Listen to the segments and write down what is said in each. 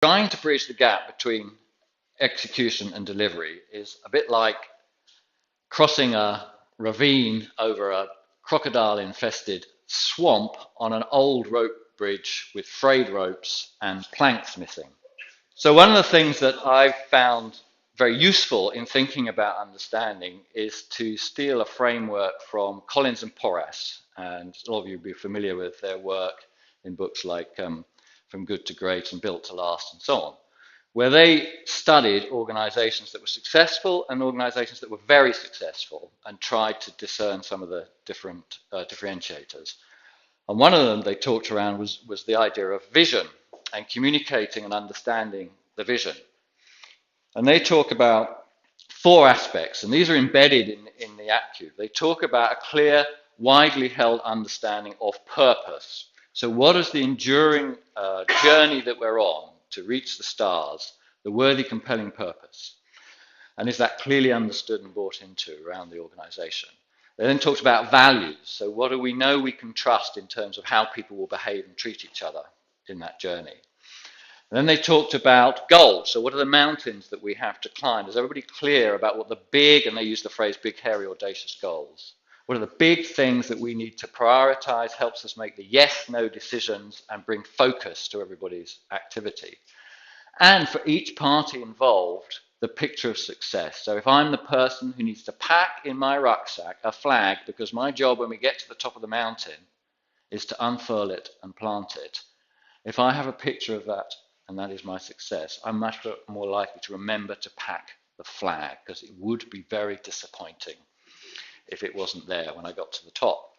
Trying to bridge the gap between execution and delivery is a bit like crossing a ravine over a crocodile-infested swamp on an old rope bridge with frayed ropes and planks missing. So one of the things that I've found very useful in thinking about understanding is to steal a framework from Collins and Porras, and a lot of you will be familiar with their work in books like From Good to Great and Built to Last and so on, where they studied organizations that were successful and organizations that were very successful and tried to discern some of the different differentiators. And one of them they talked around was the idea of vision and communicating and understanding the vision. And they talk about four aspects, and these are embedded in the ACCU. They talk about a clear, widely held understanding of purpose. So what is the enduring journey that we're on to reach the stars, the worthy, compelling purpose? And is that clearly understood and bought into around the organization? They then talked about values. So what do we know we can trust in terms of how people will behave and treat each other in that journey? And then they talked about goals. So what are the mountains that we have to climb? Is everybody clear about what the big, and they use the phrase big, hairy, audacious goals? What are the big things that we need to prioritize, helps us make the yes, no decisions and bring focus to everybody's activity? And for each party involved, the picture of success. So if I'm the person who needs to pack in my rucksack a flag because my job when we get to the top of the mountain is to unfurl it and plant it, if I have a picture of that and that is my success, I'm much more likely to remember to pack the flag, because it would be very disappointing if it wasn't there when I got to the top.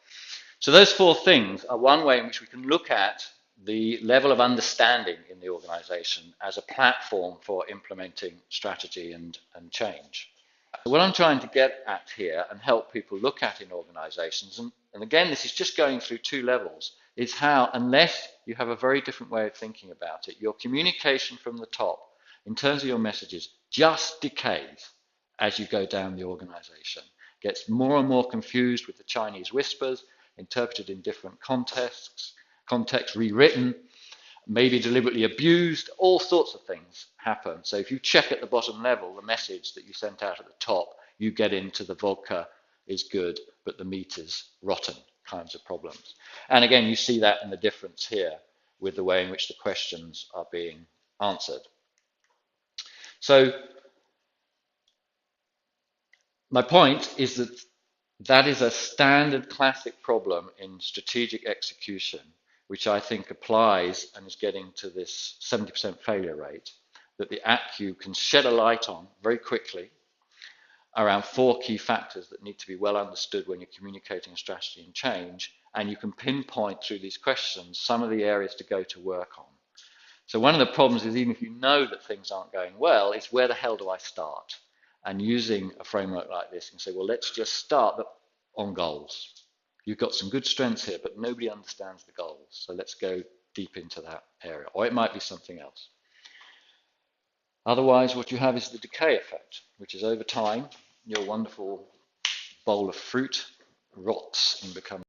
So those four things are one way in which we can look at the level of understanding in the organization as a platform for implementing strategy and change. What I'm trying to get at here and help people look at in organizations, and again, this is just going through two levels, is how, unless you have a very different way of thinking about it, your communication from the top, in terms of your messages, just decays as you go down the organization. Gets more and more confused with the Chinese whispers, interpreted in different contexts, rewritten, maybe deliberately abused, all sorts of things happen. So if you check at the bottom level, the message that you sent out at the top, you get into the vodka is good, but the meat is rotten kinds of problems. And again, you see that in the difference here with the way in which the questions are being answered. So my point is that that is a standard classic problem in strategic execution, which I think applies and is getting to this 70% failure rate, that the ACCU can shed a light on very quickly around four key factors that need to be well understood when you're communicating strategy and change, and you can pinpoint through these questions some of the areas to go to work on. So one of the problems is, even if you know that things aren't going well, is where the hell do I start? And using a framework like this, you can say, well, let's just start on goals. You've got some good strengths here, but nobody understands the goals. So let's go deep into that area. Or it might be something else. Otherwise, what you have is the decay effect, which is over time, your wonderful bowl of fruit rots and becomes